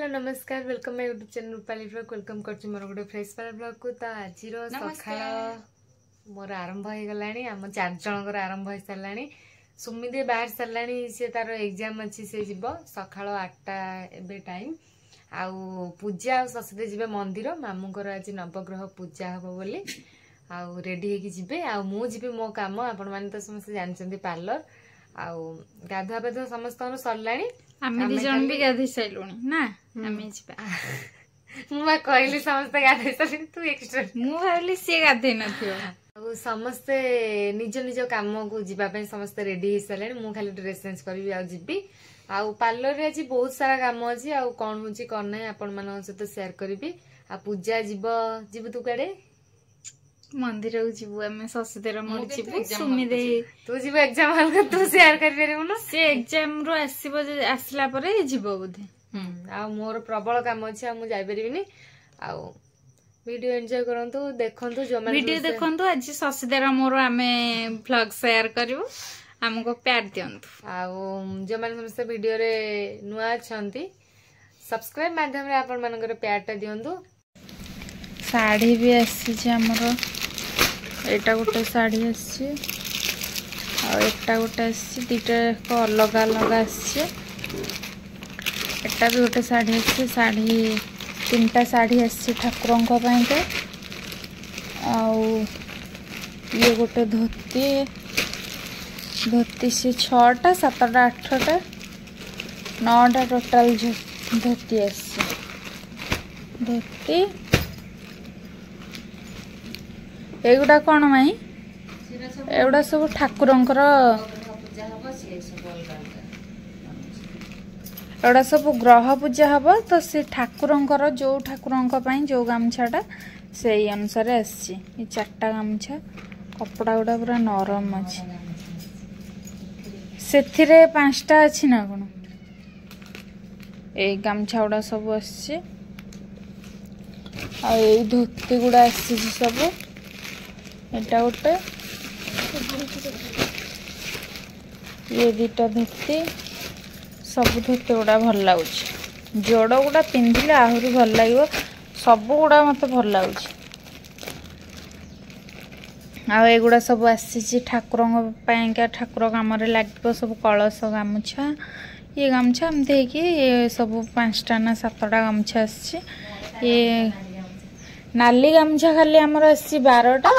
Hello नमस्कार welcome my YouTube channel Rupali blog welcome करछि मोर गोटे फ्रेश वाला ब्लॉग को। तो आज सकाळ मोर आरंभ हो गलानी आम 4 जनकर आरंभ हो सारानी। सुमिदे बाहर सारानी से तार एग्जाम अच्छी से जीव सकाळ 8टा एबे टाइम आउ पूजा आ ससदे जीवे मंदिर मामूंकर आज नवग्रह पूजा हबो बोली आउ रेडी हेकी जीवे आ मु जीवे मो काम आपण माने तो समस्त जानचंदी पार्लर आउ गाधुआ पाधुआ समस्त सरलानी आमे दी जण भी गाधै सैलुनी ना आमे जिबा मुआ कहली समस्त गाधै सैलुनी तू एक्स्ट्रा मु भाबली से गाधै नथियो आउ समस्त निज निज काम को जीवा पे समस्त रेडी हे सैलनी मु खाली ड्रेस चेंज करबी आ जिबी आउ पार्लर रे आज बहुत सारा काम अछि आउ कोन होची कोन नै आपण मानन सहित शेयर करबी आ पूजा जीव तू काडे मंदिर को जीवु आमे ससदेर मोर जीवु सुमी दे तू जीव एग्जाम हल के तू शेयर कर परबो न से एग्जाम रो आसीबो जे आसला परे जीवो बुधे आ मोर प्रबल काम अछि आ मु जाय परबिनी आ वीडियो एन्जॉय करंतु देखंतु जो माने वीडियो देखंतु आज ससदेर मोर आमे व्लॉग शेयर करिवो हमको प्यार दियंतु आ जो माने समस्त वीडियो रे नुआ छंती सब्सक्राइब माध्यम रे आपण मानकर प्यार ता दियंतु। साड़ी भी आसी जे हमरो एटा गोटे साड़ी आसी और एटा गोटे आसी दीटा को अलग अलग आसी एटा भी गोटे साड़ी आसी साड़ी तीनटा साड़ी आसी ठाकुरन को ପାଇଁ के आउ ये गोटे धोती से 6टा 7टा 8टा 9टा टोटल धोती आसी धोती एगुड़ा कौन माई एगुड़ा सब ठाकुरंकर एगुड़ा सब ग्रह पूजा हम तो से ठाकुरंकर जो ठाकुरंक पई जो गामछाटा से अनुसार आसी 4टा गामछा कपड़ा गुड़ा पूरा नरम अछि सेथिरे 5टा अछि ना कोन ए गामछा गुड़ा सब आसी आ ए धोती गुड़ा आसी सब एटा गोटे ये दीटा धोती सब धोती गुड़ा भल लगुच जोड़ गुड़ा पिंधिले आहरी भल लगे सब गुड़ा मत भल लगुच आ एगुड़ा सब आसी ठाकुर ठाकुर काम लगे सब कलश गामुछा ये गामुछा एमती ये सब 5टा ना 7टा गामुछा आसी ये नाली गामछा खाली आमर आसी 12टा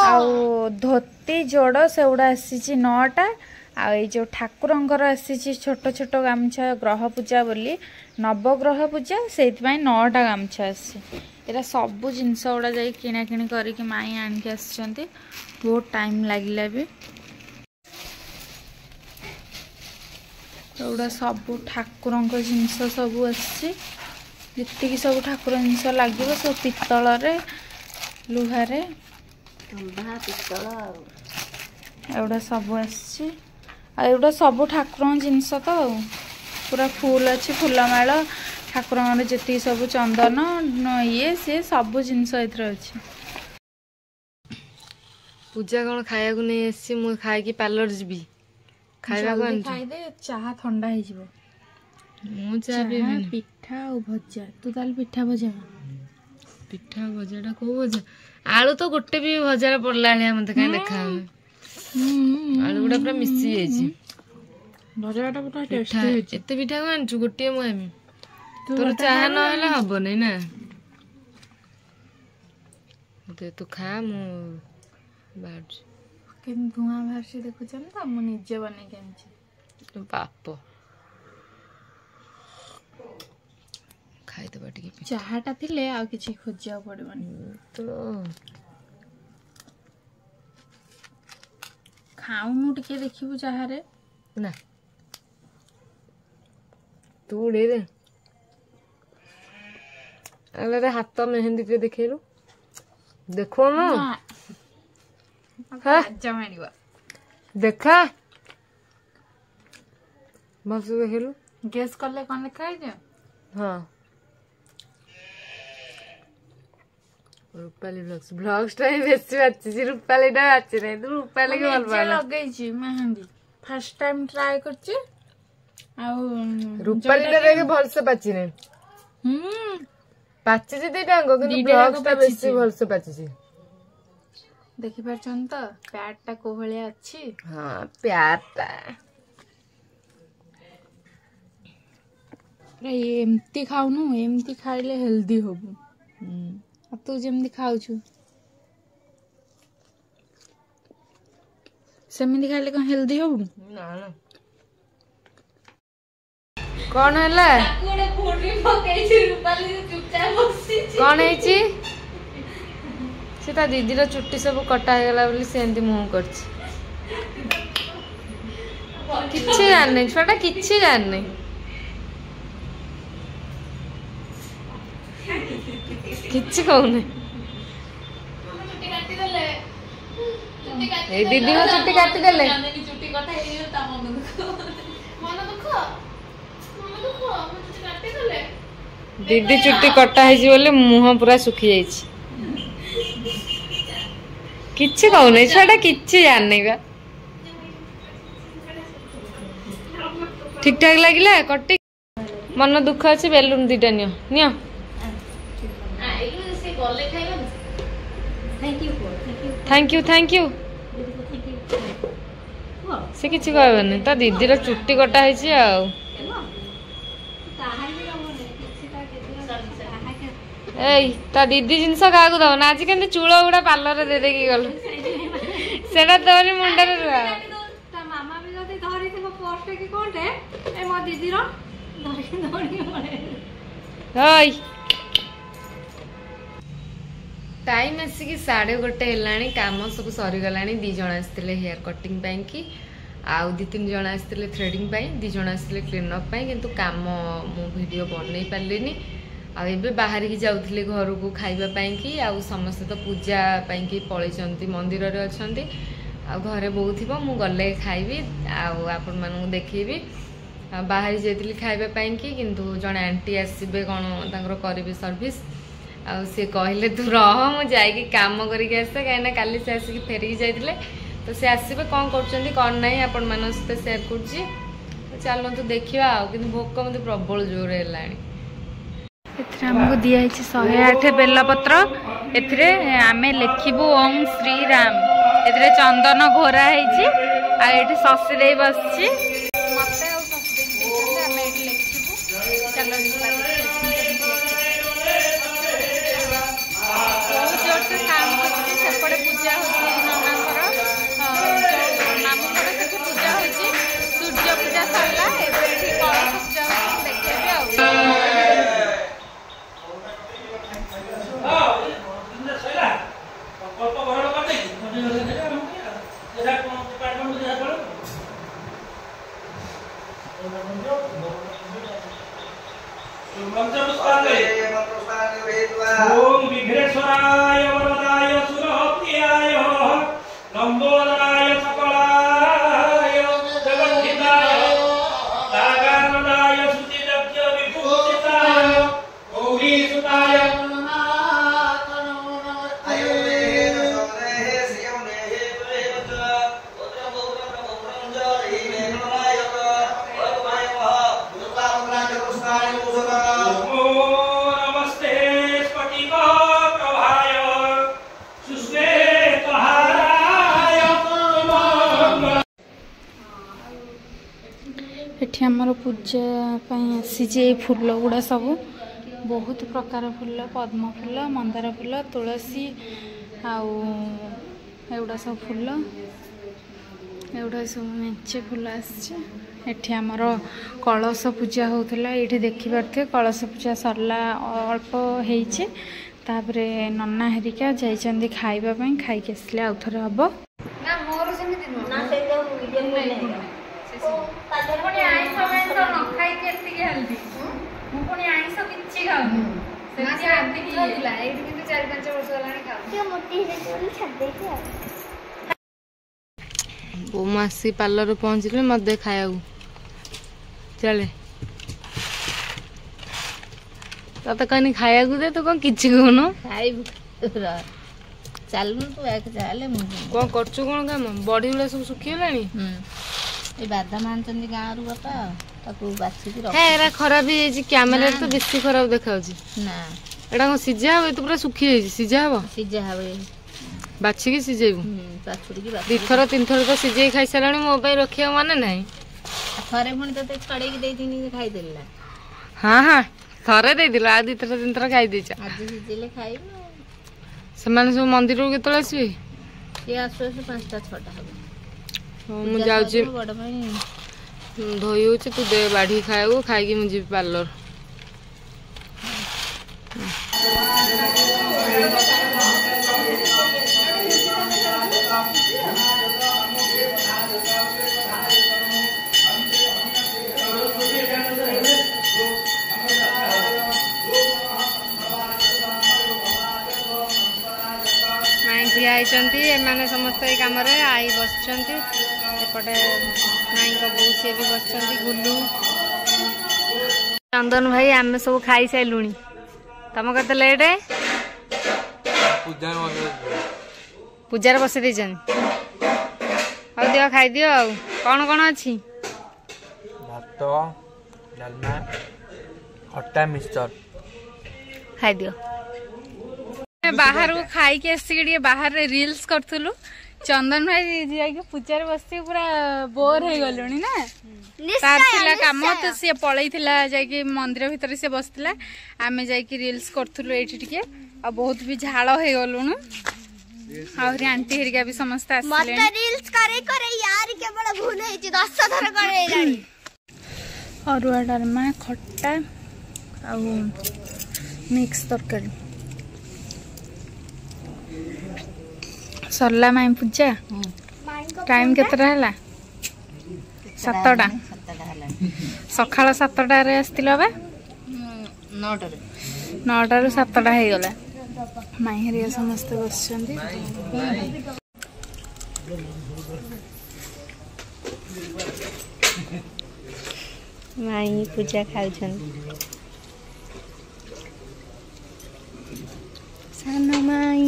आउ धोती जोड़ से गुड़ा आसी 9टा आ जो ठाकुरंकर आसी छोट छोट गामछा ग्रह पूजा बोली नवग्रह पूजा से 9टा गामछा आसी एरा सब जिनस गुड़ा जाई किना किणी करके माई आनिक आछंती बहुत टाइम लागिला भी एगुड़ा सब ठाकुरंकर जिनस सब आसी जितकी सब ठाकुर जिनस लगे सब पितल लुहारे एगुड़ा सब आसगुड़ा सब ठाकुर जिनस तो पूरा फुल अच्छी फूलमाल ठाकुर जी सब चंदन ये सी सब जिनस अच्छी पूजा कौन खाया नहीं आसी मु खाई पार्लर जीवी खाइदे चाह ठंडा हो पिठा और भजा तू ताल पिठा भजा भजाटा को भजा आलू तो गोटे भी भजा पड़ला मत कहीं देखा आलू गुड़ा पूरा मिसी जाइए भजाटा पूरा टेस्टी एते पिठा को आनछु गोटे मु आमी तोर चाह न हला हबो नै ना ते तू खा मु बाट केन धुआं बाहर से देखु चल त मु निजे बने के आनछि बाप खाई दबा टिके चाहटा थिले आ किछि खोजिया पड़बनी तो खाऊनु टिके देखिबु चाहरे ना तू ले रे अरे हाथ मेहंदी के देखेलु देखो ना हां जमानिवा देखा बस देखेलु गेस करले कोन खाइ जे हां रूपाली ब्लॉग्स टाइम बेसी बाची रूपाली डा बाची नै तू रूपाली के भल पाला लगै छी मेहंदी फर्स्ट टाइम ट्राई करछि आ रूपाली डा के भल से बाची नै ପାଚିଛି ଦିଟାଙ୍କ କିନ୍ତୁ ବ୍ଲକ୍ସ ଟା ବେଶୀ ଭଲସେ ପାଚିଛି। ଦେଖିପାରୁଛନ୍ତି ତ ପ୍ୟାଡ୍ ଟା କୋଉ ଭଳିଆ ଅଛି। ହଁ ପ୍ୟାଡ୍ ଟା ଏମିତି ଖାଉନୁ, ଏମିତି ଖାଇଲେ ହେଲ୍ଦି ହବୁ। ଆଉ ତୁ ଯେମିତି ଖାଉଛୁ ସେମିତି ଖାଇଲେ କଣ ହେଲ୍ଦି ହବୁ? ନା ନା। କଣ ହେଲା? କଣ ହେଇଛି? ସେ ତା ଦିଦିର ଚୁଟି ସବୁ କଟା ହେଇଗଲା ବୋଲି ସେ ଏମିତି ମୁହଁ କରିଛି। କିଛି ଜାଣିନି ଛୁଆଟା, କିଛି ଜାଣିନି। କିଛି କହୁନି। ଏଇ ଦିଦିଙ୍କ ଚୁଟି କାଟିଦେଲେ। ଦିଦି ଚୁଟି କଟା ହେଇଛି ବୋଲି ମୁହଁ ପୁରା ଶୁଖି ଯାଇଛି। କିଛି କହୁନି ଛୁଆଟା, କିଛି ଜାଣିନି ବା। ଠିକ ଠାକ ଲାଗିଲା କଟି? ମନ ଦୁଃଖ ଅଛି, ବେଲୁନ ଦିଟା ନିଅ ନିଅ। Thank you thank you. ସେ କିଛି କହିବନି, ତା ଦିଦିର ଚୁଟି କଟା ହେଇଛି ଆଉ। ଏଇ ତା ଦିଦି ଜିନିଷ କାହାକୁ ଦବ ନା। ଆଜି କେମିତି ଚୂଳ ଗୁଡା ପାର୍ଲରରେ ଦେଇଦେଇକି ଗଲୁ। ସେଟା ତୋରି ମୁଣ୍ଡରେ ରୁଆ। टाइम आसिकी 1:30 हेलानी। काम सब सरीगलानी। 2 जन आसते हेयर कटिंग की, आउ 2-3 जन आसते थ्रेडिंग, 2 जन आसते क्लीनअप, किंतु काम मु वीडियो बनई पार्लिनी। आबे बाहर की जाऊले घर को खाइबा की, आउ समस्ते तो पूजा की पलैंती मंदिर रे अछंती। आ घरे बहु थी मु गले खाइबी आपण मानू देखी। बाहर जाइली खाइबा की, किंतु जड़े आंटी आसबे कौन करेंगे सर्विस। सी कहले तू रह मु जाइए काम करके आसे, कहीं काली से आसिक फेरिकी जाइए। तो सी आसबे कौन कर कौन ना आपण मान सहित सेयार कर। चलतु देखा कि भोक मत प्रबल जोर है। आमको दिखाई 108 बेलपत्र। एथिरे आमे लिखिबू ओम श्री राम। एथिरे चंदन घोरा है। आठी शशि दे बसची मते और शशि दे आमे एठी लिखिबू। चलो बहुत जोर से साउंड करछि। सेपड़े पूजा होछि ननांकर मामुंकर सेठी पूजा होछि। सूर्य पूजा सरला एबे एठी कलश पूजा होछि। देखिबे आ ओम विघ्नेश्वराय वरदाय सुरप्रियाय लंबोदराय सकलाय जगद्धिताय दागानदाय सुचिदभ्य विभूषिताय गौरीसुताय एठी हमर पूजा आसी फूल गुड़ा सब बहुत प्रकार फूल, पद्म फूल, मंदार फूल, तुलसी आउड़ा सब फूल एगुड़ा सब मेचे फूल आठी आमर कलश पूजा होता। ये देखिपे कलश पूजा सरला अल्प होपर नना हेरिका जाइए खावाई खाई आसले आउ थे हम मासी पार्लर पहुँचले मत खाया चले तो कहनी खाया दे तो कौन किसी कहन चलू तू चले कौन कर कौन काम बड़ी गुड़ा सब सुखीगला बादाम आनी गाँव रु बापा ତାକୁ ବାଛିକି ହେ ଏରା ଖରାପ ହେଇଯାଇଛି କ୍ୟାମେରାରେ ତ ବେଶୀ ଖରାପ ଦେଖାଉଛି ନା ଏଟା କଣ ସିଝା ହବ ଏ ତ ପୁରା ଶୁଖି ଯାଇଛି ସିଝା ହବ ସିଝା ହବ ବାଛିକି ସିଝେଇବୁ ବାଛୁରିକି ଦିଥର ତିନିଥର ତ ସିଝେଇ ଖାଇସାରିଲାଣି ମୋ ପାଇଁ ରଖିବାକୁ ମାନେ ନାହିଁ ଥରେ ପୁଣି ତତେ ଛଡେଇକି ଦେଇଥିନି ଖାଇଦେଲି ନା ହଁ ହଁ ଥରେ ଦେଇଥିଲ ଆଉ ଦିଥର ତିନିଥର ଖାଇଦେଇଛ ଆଜି ସିଝେଇଲେ ଖାଇବୁ ସେମାନେ ସବୁ ମନ୍ଦିରକୁ କେତେବେଳେ ଆସିବେ ସିଏ ଆସୁ ଆସୁ 5ଟା 6ଟା ହବ ମୁଁ ଯାଉଛି ବଡ ପାଇଁ ଧୋଇ ହଉଛି ତୁ ଦେ ବାଢିକି ଖାଇବୁ ଖାଇକି ମୁଁ ଯିବି ପାର୍ଲର ଠିଆ ହେଇଛନ୍ତି ଏମାନେ ସମସ୍ତେ ଏଇ କାମରେ ଆଈ ବସିଛନ୍ତି ଏପଟେ ମାଇଙ୍କ ବୋଉ ସିଏ ବି ବସିଛନ୍ତି ଗୁଲୁ ଚନ୍ଦନ ଭାଇ ଆମେ ସବୁ ଖାଇସାରିଲୁଣି ତମ କେତେ ଲେଟ୍ ପୂଜାରେ ବସେଇ ଦେଇଛନ୍ତି ହଉ ଦିଅ ଖାଇଦିଅ ଆଉ କଣ କଣ ଅଛି ଭାତ ଡାଲମା ଖଟା ମିକ୍ସଚର ଖାଇଦିଅ ବାହାରକୁ ଖାଇକି ଆସିକି ଟିକେ ବାହାରେ ରିଲ୍ସ କରୁଥିଲୁ ଚନ୍ଦନ ଭାଇ ଯାଇକି ପୂଜାରେ ବସିକି ପୁରା ବୋର ହେଇଗଲୁଣି ନା ତାର ଥିଲା କାମ ତ ସିଏ ପଳେଇଥିଲା ଯାଇକି ମନ୍ଦିର ଭିତରେ ସିଏ ବସିଥିଲା ଆମେ ଯାଇକି ରିଲ୍ସ କରୁଥିଲୁ ଏଇଠି ଟିକେ ଆଉ ବହୁତ ବି ଝାଳ ହେଇଗଲୁଣୁ ଆହୁରି ଆଣ୍ଟି ହେରିକା ବି ସମସ୍ତେ ଆସିଲେଣି ଅରୁଆ ଡାଲମା ଖଟା ଆଉ ମିକ୍ସ ତରକାରୀ सरला माई पूजा टाइम केतटा हला 7टा सकाळ 7टा रे आस्तिल बा 9टा रु 7टा हे गला माई हरिया समस्त बसचंदी माई पूजा खाउछन सानो माई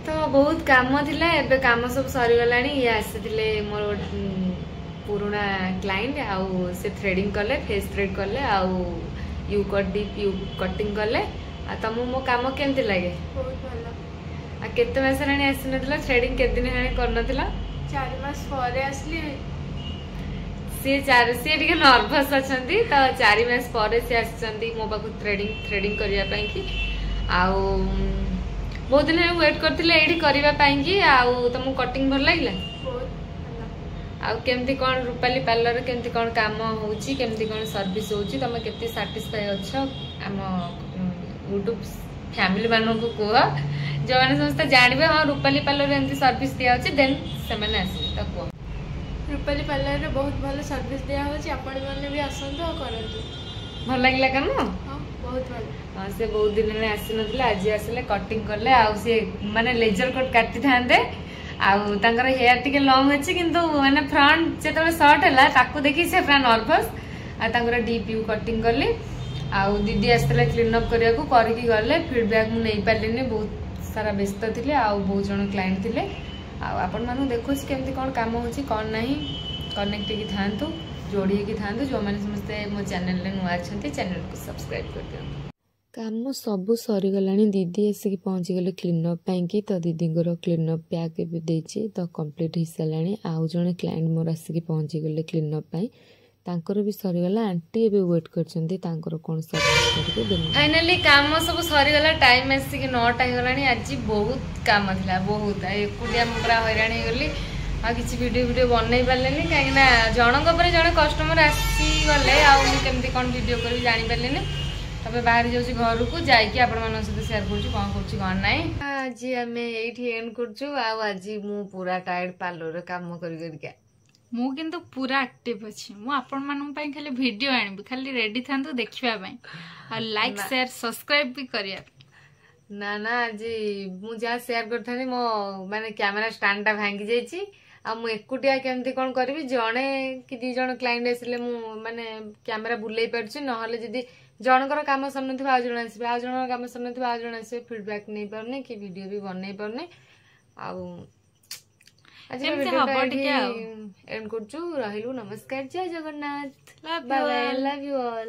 तो बहुत काम थिला एबे काम सब सरी गलानी ये आसीथिले मोर पुराना क्लाइंट आउ से थ्रेडिंग कले फेस थ्रेड कले आउ you cut deep you cutting कले आ तमु मो काम केमति लागे बहुत भलो आ केते मास रानी आसी नथिला थ्रेडिंग केते दिन हाने कर नथिला 4 मास परे आसली सी टे नर्भस अच्छा तो 4 मास पर सी आसछंती मो पाखु थ्रेडिंग करिया पई कि आउ बहुत दिन वेट करथिले एठी करिवा पई कि आउ तुमको कटिंग भल लागला आउ केमती कोन रूपाली पार्लर केमती कोन काम होउची केमती कोन सर्विस होउची तमे केते सैटिस्फाई अछो हम YouTube फैमिली मानन को को जो माने समस्त जानबे हां रूपाली पार्लर एमती सर्विस दिया होची देन से माने आसी त को रूपाली पार्लर रे बहुत भलो सर्विस दिया होची आपण माने भी आसंतो करंतु भल लागला काम हां बहुत भलो हां से बहुत दिन ने आसी नथिले आज आसीले कटिंग करले आउ से माने लेजर कट काटी थांदे आउ तांकर हेयर टिके लॉन्ग अछि किंतु माने फ्रंट जेतले शॉर्ट हला ताकू देखि से पूरा नर्वस आ तांकर डीप यू कटिंग करले आउ दीदी आस्तले क्लीन अप करिया को करकी गले फीडबैक मु नै पालिनी बहुत सारा व्यस्त थिले आउ बहुत जण क्लाइंट थिले आउ आपण मानु देखो केमती कोन काम होची कोन नाही कनेक्ट की थांतु जोड़ी की थांतु जो माने समस्त मो चैनल रे नुआ छथि चैनल को सब्सक्राइब कर दियो काम सब सरी गलानी दीदी आसिक पहुँची गले क्लीन अप पाई कि तो दीदी क्लीन अप पैक भी देछि तो कंप्लीट हो सारानी आउ जने क्लाइंट मोर आसिक पहुँची गले क्लीन अप पाई तांकर भी सरी गला आंटी एबे वेट करछंती तांकर कोन सर्विस करके देनी फाइनली काम सब सरी गला टाइम आसिक 9टा हो गलानी आज बहुत काम थिला बहुत एकुटिया मुकरा हैरानी गली आ किछि वीडियो बनई पारलेनी काहे ना जनक पर जने कस्टमर आसी गले आ केमती कोन वीडियो करी जानि पारलेनी तबे बाहर जाउची घर को जाई कि आपण मन सहित शेयर करछु कोन करछु कोन नाही आज हमें एठी एंड करछु आ आज मु पूरा टायर्ड पार्लर रे काम करी करिका मु किंतु पूरा एक्टिव अछि मु आपण मानन पई खाली वीडियो आनिबि खाली रेडी थांतु देखिबा पई आ लाइक शेयर सब्सक्राइब भी करिया ना ना आज मु जा शेयर करथानी मो माने कैमरा स्टैंड ता भांगी जाईची आ मु एकुटिया केमती कोन करबी जणे कि 2 जण क्लाइंट आसिले मु माने कैमरा बुलाई परछु न हले जदी जनकर काम सरन आज जन आसबे आज जन काम सरन आज जन आसबे फीडबैक नहीं पारने कि वीडियो भी बनै पारने आज एंड करछु रहिलु नमस्कार जय Jagannath bye bye love you all.